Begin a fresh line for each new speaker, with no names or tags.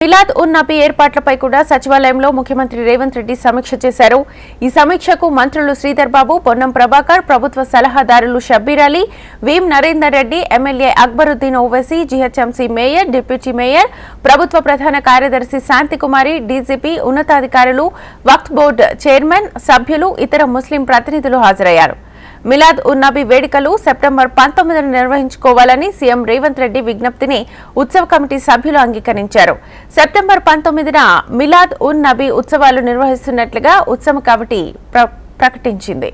మిలాద్ ఉన్ నబీ ఏర్పాట్లపై కూడా సచివాలయంలో ముఖ్యమంత్రి రేవంత్ రెడ్డి సమీక్ష చేశారు. ఈ సమీక్షకు మంత్రులు శ్రీధర్ బాబు, పొన్నం ప్రభాకర్, ప్రభుత్వ సలహాదారులు Shabbir Ali, Vem Narender Reddy, MLA Akbaruddin Owaisi, GHMC mayor, deputy mayor, ప్రభుత్వ ప్రధాన కార్యదర్శి శాంతికుమారి, డీజీపీ, ఉన్నతాధికారులు, వక్ఫ్ బోర్డు చైర్మన్, సభ్యులు, ఇతర ముస్లిం ప్రతినిధులు హాజరయ్యారు. మిలాద్ ఉన్ నబీ వేడుకలు సెప్టెంబర్ 19న నిర్వహించుకోవాలని సీఎం రేవంత్ రెడ్డి విజ్ఞప్తిని ఉత్సవ కమిటీ సభ్యులు అంగీకరించారు. సెప్టెంబర్ 19న మిలాద్ ఉన్ నబీ ఉత్సవాలు నిర్వహిస్తున్నట్లుగా ఉత్సవ కమిటీ ప్రకటించింది.